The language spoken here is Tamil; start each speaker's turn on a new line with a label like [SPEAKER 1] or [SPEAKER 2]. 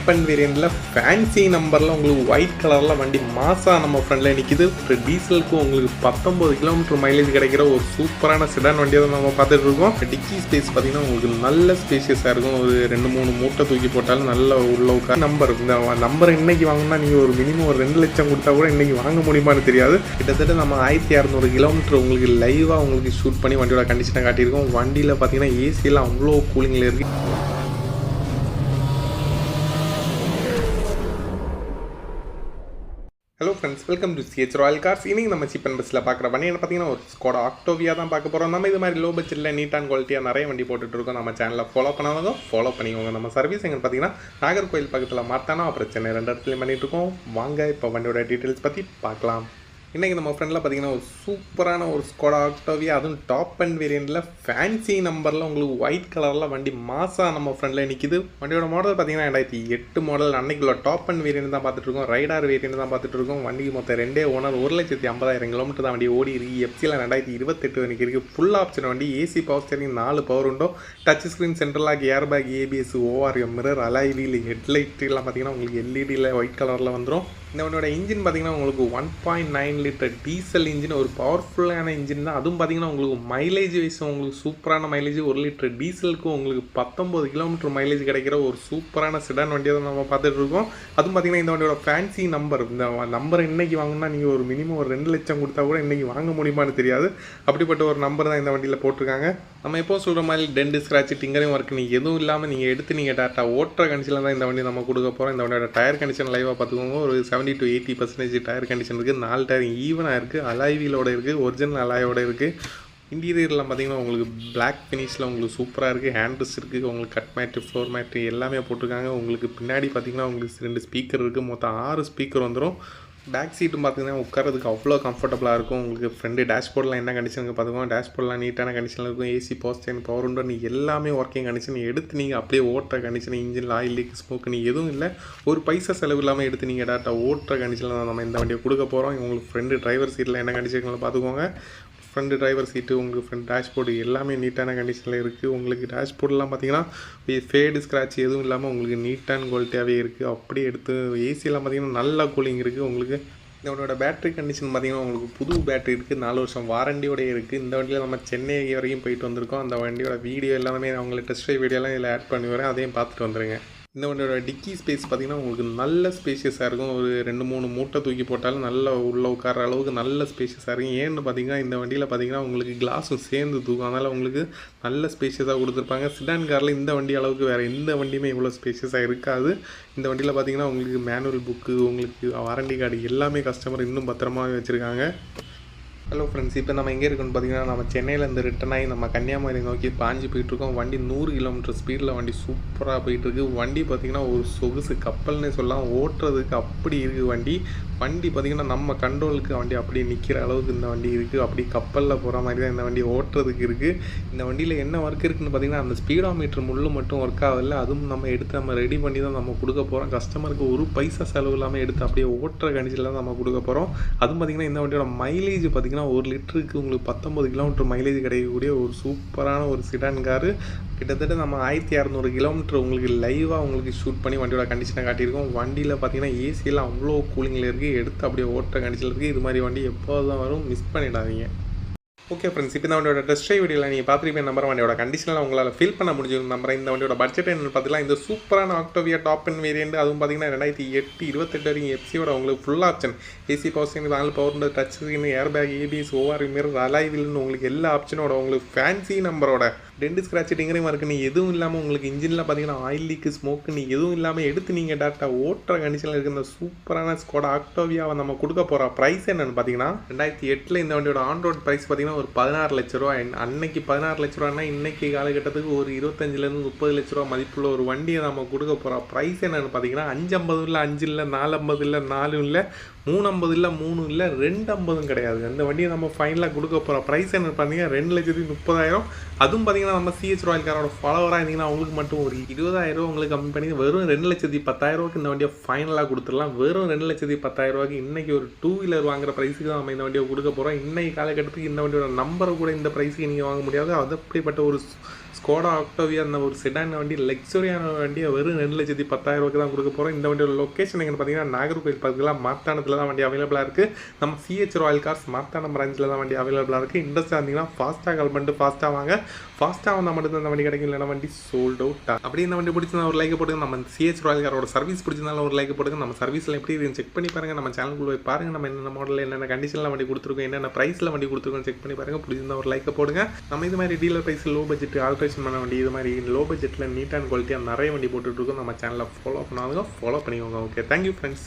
[SPEAKER 1] டாப் அண்ட் வேரியண்ட்டில் ஃபேன்சி நம்பரில் உங்களுக்கு ஒயிட் கலரில் வண்டி மாசாக நம்ம ஃப்ரெண்டில் நிற்கிது. ஒரு டீசலுக்கும் உங்களுக்கு 19 கிலோமீட்டர் மைலேஜ் கிடைக்கிற ஒரு சூப்பரான செடான் வண்டியை தான் நம்ம பார்த்துட்டு இருக்கோம். டிக்கி ஸ்பேஸ் பார்த்தீங்கன்னா உங்களுக்கு நல்ல ஸ்பேஷியஸாக இருக்கும். ஒரு 2-3 மூட்டை தூக்கி போட்டாலும் நல்ல உள்ள உட்கார் நம்பர். இந்த நம்பர் இன்னைக்கு வாங்கினா நீங்கள் ஒரு மினிமம் ஒரு 2 லட்சம் கொடுத்தா கூட இன்னைக்கு வாங்க முடியுமான்னு தெரியாது. கிட்டத்தட்ட நம்ம 1600 கிலோமீட்டர் உங்களுக்கு லைவாக உங்களுக்கு ஷூட் பண்ணி வண்டியோட கண்டிஷனை காட்டியிருக்கோம். வண்டியில் பார்த்தீங்கன்னா ஏசியெல்லாம் அவ்வளோ கூலிங்கில் இருக்குது. Hello friends, welcome to CH Royal cars. இன்றைக்கி நம்ம சீப் அண்ட் பெஸ்ட்டில் பார்க்குற வண்டி என்ன பார்த்தீங்கன்னா ஒரு ஸ்கோடா ஆக்டோவியா தான் பார்க்க போகிறோம். நம்ம இது மாதிரி லோ பட்ஜெட்டில் நீட் அண்ட் குவாலிட்டியாக நிறைய வண்டி போட்டுட்ருக்கோம். நம்ம சேனலில் ஃபாலோ பண்ணாதவங்க ஃபாலோ பண்ணிக்கோங்க. நம்ம சர்வீஸ் எங்கே பார்த்தீங்கன்னா நாகர்கோயில் பக்கத்தில் மாட்டானா அப்புறம் சென்னை 2 இடத்துலையும் பண்ணிகிட்ருக்கோம். வாங்க இப்போ வண்டியோட டீட்டெயில்ஸ் பற்றி பார்க்கலாம். இன்றைக்கி நம்ம ஃப்ரெண்டில் பார்த்தீங்கன்னா ஒரு சூப்பரான ஒரு ஸ்கோடா ஆக்டோவியா, அதுவும் டாப் அண்ட் வேரியண்ட்டில் ஃபேன்சி நம்பரில் உங்களுக்கு ஒயிட் கலரில் வண்டி மாசாக நம்ம ஃப்ரெண்டில் நிற்கிது. வண்டியோட மாடல் பார்த்தீங்கன்னா 2008 மாடல். அன்னைக்குள்ள டாப் அண்ட் வேரியண்ட் தான் பார்த்துட்ருக்கோம். ரைடார் வேரியண்ட் தான் பார்த்துட்ருக்கோம். வண்டிக்கு மொத்தம் 2 ஓனர், 1,50,000 கிலோமீட்டர் தான் வண்டி ஓடி இருக்கு. எஃப்சியில் 2028 வரைக்கும் இருக்குது. ஃபுல் ஆப்ஷன் வண்டி. ஏசி பவர் ஸ்டீரிங் 4 பவர் உண்டோ, touch screen, central lock, air bag, ABS, ORM, mirror, alloy wheel, headlight எல்லாம் பார்த்தீங்கன்னா உங்களுக்கு எல்இடியில் ஒயிட் கலரில் வந்துடும். இந்த வண்டியோட இன்ஜின் பார்த்தீங்கன்னா உங்களுக்கு 1.9 லிட்டர் டீசல் இன்ஜின், ஒரு பவர்ஃபுல்லான இன்ஜின் தான். அதுவும் பார்த்தீங்கன்னா உங்களுக்கு மைலேஜ் வைஸ் உங்களுக்கு சூப்பரான மைலேஜ். 1 லிட்டர் டீசலுக்கு உங்களுக்கு 19 கிலோமீட்டர் மைலேஜ் கிடைக்கிற ஒரு சூப்பரான செடான் வண்டியை தான் நம்ம பார்த்துட்டு இருக்கோம். அதுவும் பார்த்தீங்கன்னா இந்த வண்டியோட ஃபேன்சி நம்பர். இந்த நம்பர் இன்னைக்கு வாங்கினா நீங்கள் ஒரு மினிமம் ஒரு 2 லட்சம் கொடுத்தா கூட இன்னைக்கு வாங்க முடியுமான்னு தெரியாது. அப்படிப்பட்ட ஒரு நம்பர் தான் இந்த வண்டியில் போட்டிருக்காங்க. நம்ம எப்போ சொல்கிற மாதிரி டென்ட் ஸ்க்ராட்ச், டிங்கரிங் ஒர்க் நீங்கள் எதுவும் இல்லாமல் நீங்கள் எடுத்து நீங்கள் டேட்டா ஓட்டுற கண்டிஷனில் தான் இந்த வண்டி நம்ம கொடுக்க போகிறோம். இந்த வண்டியோட டயர் கண்டிஷன் லைவாக பார்த்துக்கோங்க. ஒரு 70 to 80% டயர் கண்டிஷன் இருக்குது. 4 டயர் ஈவனாக இருக்குது. அலாய் வீலோட இருக்குது. ஒரிஜினல் அலாயோட இருக்குது. இன்டீரியர்லாம் பார்த்தீங்கன்னா உங்களுக்கு பிளாக் ஃபினிஷில் உங்களுக்கு சூப்பராக இருக்குது. ஹேண்ட்ஸ் இருக்குது. உங்களுக்கு கட் மேட்டு, ஃப்ளோர் மேட்டு எல்லாமே போட்டிருக்காங்க. உங்களுக்கு பின்னாடி பார்த்தீங்கன்னா உங்களுக்கு 2 ஸ்பீக்கர் இருக்குது. மொத்தம் 6 ஸ்பீக்கர் வந்துடும். பேக் சீட்டும் பார்த்தீங்கன்னா உட்காரதுக்கு அவ்வளோ கம்ஃபர்டபுளாக இருக்கும். உங்களுக்கு ஃப்ரெண்டு டேஷ்போர்ட்லாம் என்ன கண்டிஷனுக்கு பார்த்துக்கோங்க. டேஷ்போர்ட்லாம் நீட்டான கண்டிஷனில் இருக்கும். AC, power steering, power window எல்லாமே ஒர்க்கிங் கண்டிஷன். எடுத்து நீங்கள் அப்படியே ஓட்டுற condition. Engine oil league, smoke எதுவும் இல்லை. ஒரு பைசா செலவு இல்லாமல் எடுத்து நீங்கள் டேட்டா ஓட்டுற கண்டிஷனில் தான் நம்ம இந்த வண்டியை கொடுக்க போகிறோம். உங்களுக்கு ஃப்ரெண்டு டிரைவர் சீட்டில் என்ன கண்டிஷனில் பார்த்துக்கோங்க. ஃப்ரண்ட் டிரைவர் சீட்டு, உங்களுக்கு ஃப்ரண்ட் டேஷ்போர்டு எல்லாமே நீட்டான கண்டிஷனில் இருக்குது. உங்களுக்கு டேஷ்போர்டெலாம் பார்த்தீங்கன்னா ஃபேடு ஸ்க்ராட்ச் எதுவும் இல்லாமல் உங்களுக்கு நீட்டான குவாலிட்டியாகவே இருக்குது. அப்படியே எடுத்து ஏசியெல்லாம் பார்த்தீங்கன்னா நல்லா கூலிங் இருக்குது. உங்களுக்கு இதோட பேட்டரி கண்டிஷன் பார்த்தீங்கன்னா உங்களுக்கு புது பேட்டரி இருக்குது. 4 வருஷம் வாரண்டியோடய இருக்குது. இந்த வண்டியில் நம்ம சென்னை வரைக்கும் போயிட்டு வந்திருக்கோம். அந்த வண்டியோட வீடியோ எல்லாமே அவங்களுக்கு டெஸ்ட் ட்ரைவ் வீடியோலாம் இதில் ஆட் பண்ணி வரேன். அதையும் பார்த்துட்டு வந்துடுங்க. இந்த வண்டியோட டிக்கி ஸ்பேஸ் பார்த்தீங்கன்னா உங்களுக்கு நல்ல ஸ்பேஷியஸாக இருக்கும். ஒரு 2-3 மூட்டை தூக்கி போட்டாலும் நல்ல உள்ள உட்கார அளவுக்கு நல்ல ஸ்பேஷியஸாக இருக்கும். ஏன்னு பார்த்தீங்கன்னா இந்த வண்டியில் பார்த்தீங்கன்னா உங்களுக்கு கிளாஸும் சேர்ந்து தூக்கும். அதனால் உங்களுக்கு நல்ல ஸ்பேஷியஸாக கொடுத்துருப்பாங்க. சிடான் காரில் இந்த வண்டி அளவுக்கு வேறு எந்த வண்டியுமே இவ்வளோ ஸ்பேஷியஸாக இருக்காது. இந்த வண்டியில் பார்த்தீங்கன்னா உங்களுக்கு மேனுவல் புக்கு, உங்களுக்கு வாரண்டி கார்டு எல்லாமே கஸ்டமர் இன்னும் பத்திரமாகவே வச்சுருக்காங்க. ஹலோ ஃப்ரெண்ட்ஸ், இப்போ நம்ம எங்கே இருக்குன்னு பார்த்தீங்கன்னா நம்ம சென்னையிலேருந்து ரிட்டன் ஆகி நம்ம கன்னியாகுமரி நோக்கி பாஞ்சு போயிட்டுருக்கோம். வண்டி 100 கிலோமீட்டர் ஸ்பீடில் வண்டி சூப்பராக போயிட்டுருக்கு. வண்டி பார்த்திங்கன்னா ஒரு சொகுசு கப்பல்னே சொல்லலாம். ஓட்டுறதுக்கு அப்படி இருக்குது வண்டி. வண்டி பார்த்திங்கன்னா நம்ம கண்ட்ரோலுக்கு வண்டி அப்படியே நிற்கிற அளவுக்கு இந்த வண்டி இருக்குது. அப்படி கப்பலில் போகிற மாதிரி தான் இந்த வண்டி ஓட்டுறதுக்கு இருக்குது. இந்த வண்டியில் என்ன ஒர்க் இருக்குதுன்னு பார்த்திங்கன்னா அந்த ஸ்பீடோமீட்டர் முள்ளு மட்டும் ஒர்க் ஆகலை. அதுவும் நம்ம எடுத்து நம்ம ரெடி பண்ணி தான் நம்ம கொடுக்க போகிறோம். கஸ்டமருக்கு ஒரு பைசா செலவு இல்லாமல் எடுத்து அப்படியே ஓட்டுற கண்டிஷனில் தான் நம்ம கொடுக்க போகிறோம். அதுவும் பார்த்திங்கன்னா இந்த வண்டியோட மைலேஜ் பார்த்திங்கன்னா 1 லிட்டருக்கு உங்களுக்கு 19 கிலோமீட்டர் மைலேஜ் கிடைக்கக்கூடிய ஒரு சூப்பரான ஒரு சிடான் காரு. கிட்டத்தட்ட நம்ம 1600 கிலோமீட்டர் உங்களுக்கு லைவாக உங்களுக்கு ஷூட் பண்ணி வண்டியோட கண்டிஷனை காட்டியிருக்கோம். வண்டியில் பார்த்தீங்கன்னா ஏசியெல்லாம் அவ்வளோ கூலிங்கில் இருக்குது. எடுத்து அப்படியே ஓட்டுற கண்டிஷனில் இருக்குது. இது மாதிரி வண்டி எப்போது தான் வரும், மிஸ் பண்ணிடாதீங்க. ஓகே ஃப்ரெண்ட்ஸ், இப்போ இந்த வண்டியோட டெஸ்ட் ட்ரைவ் வீடியோவில் நீங்கள் பார்த்துருப்பீங்க. நம்பர் வண்டியோட கண்டிஷனில் உங்களால் ஃபீல் பண்ண முடிஞ்சிருக்கும். நம்பர் இந்த வண்டியோட பட்ஜெட் என்னென்னு பார்த்தீங்கன்னா இந்த சூப்பரான ஆக்டோவியா டாப் அண்ட் வேரியண்ட். அதுவும் பார்த்தீங்கன்னா 2028 வரைக்கும் எஃப்சியோட உங்களுக்கு full option. AC power steering, 4 power, touch screen, air bag, ABS, OR, mirror, alloy வீல்னு உங்களுக்கு எல்லா ஆப்ஷனோட உங்களுக்கு ஃபேன்சி நம்பரோட டென்ட் ஸ்க்ராட்ச், டிங்கரிங் ஒர்க் எதுவும் இல்லாமல் உங்களுக்கு இன்ஜினில் பார்த்தீங்கன்னா ஆயில் லீக்கு, ஸ்மோக்கு எதுவும் இல்லாமல் எடுத்து நீங்கள் டேரக்டாக ஓட்டுற கண்டிஷனில் இருக்கிற இந்த சூப்பரான ஸ்கோடா ஆக்டோவியாவை நம்ம கொடுக்க போகிற ப்ரைஸ் என்னென்னு பார்த்தீங்கன்னா 2008 இந்த வண்டியோட ஆன் ரோட் ப்ரைஸ் பார்த்தீங்கன்னா ஒரு 16 லட்ச ரூபா. அன்னைக்கு 16 லட்ச ரூபான்னா இன்றைக்கி காலகட்டத்துக்கு ஒரு 25-30 லட்ச ரூபா மதிப்புள்ள ஒரு வண்டியை நம்ம கொடுக்க போகிற ப்ரைஸ் என்னென்னு பார்த்தீங்கன்னா 550 இல்லை, 5 இல்லை, 450 இல்லை, 4 இல்லை, 350 இல்லை, 3 இல்லை, 250 கிடையாது. அந்த வண்டியை நம்ம ஃபைனலாக கொடுக்க போகிற ப்ரைஸ் என்னென்னு பார்த்தீங்கன்னா 2,30,000. அதுவும் பார்த்தீங்கன்னா நம்ம சிஹெச் ராயல் காரோட ஃபாலோவராக இருந்தீங்கன்னா அவங்களுக்கு மட்டும் ஒரு 20,000 உங்களுக்கு கம்மி பண்ணி வெறும் 2,10,000 இந்த வண்டியை ஃபைனலாக கொடுத்துடலாம். வெறும் 2,10,000 இன்றைக்கி ஒரு 2 வீலர் வாங்குற ப்ரைஸுக்கு தான் நம்ம இந்த வண்டியை கொடுக்க போகிறோம். இன்றைக்கி காலகட்டத்துக்கு இந்த வண்டியோட நம்பரை கூட இந்த ப்ரைஸுக்கு நீங்கள் வாங்க முடியாது. அது அப்படிப்பட்ட ஒரு ஸ்கோடா ஆக்டோவியா அந்த ஒரு செடான வண்டி, லக்ஸரியான வண்டியை வெறும் 2,10,000 தான் கொடுக்க போகிறோம். இந்த வண்டியோட லொக்கேஷன் எங்கே பார்த்தீங்கன்னா நாகர்கோவில் பக்கத்தில் மார்த்தாண்டத்தில் தான் வண்டி அவைலபிளாக இருக்குது. நம்ம சிஹெச் ராயல் கார்ஸ் மார்த்தாண்டம் பிரான்ச்சில் தான் வண்டி அவைலபிளாக இருக்குது. இன்ட்ரெஸ்ட்டாக இருந்தீங்கன்னா ஃபாஸ்ட்டாக கால் பண்ணிட்டு ஃபாஸ்ட்டாக வாங்க. ஃபாஸ்ட்டாக வந்தால் மட்டும் அந்த வண்டி கிடைக்கும், இல்லைனா வண்டி சோல்ட் அவுட். அப்படி இந்த வண்டி பிடிச்சிருந்தா ஒரு லைக் போடுங்க. நம்ம சிஹெச் ராயல் காரோட சர்வீஸ் பிடிச்சிருந்தாலும் ஒரு லைக் போடுங்க. நம்ம சர்வீஸில் எப்படி இருக்குன்னு செக் பண்ணி பாருங்கள். நம்ம சேனலுக்குள்ள போய் பாருங்கள். நம்ம என்னென்ன மாடலில் என்னென்ன கண்டிஷனில் வண்டி கொடுத்துருக்கோம், என்னென்ன ப்ரைஸில் வண்டி கொடுத்துருக்கோம் செக் பண்ணி பாருங்கள். பிடிச்சிருந்தா ஒரு லைக் போடுங்க. நம்ம இது மாதிரி dealer price, low budget, alteration பண்ண வண்டி, இது மாதிரி லோ பட்ஜெட்டில் நீட் அண்ட் குவாலிட்டியாக நிறைய வண்டி போட்டுட்ருக்கோம். நம்ம சேனலில் ஃபாலோ பண்ணாதுங்க, ஃபாலோ பண்ணிக்கோங்க. Okay, thank you friends.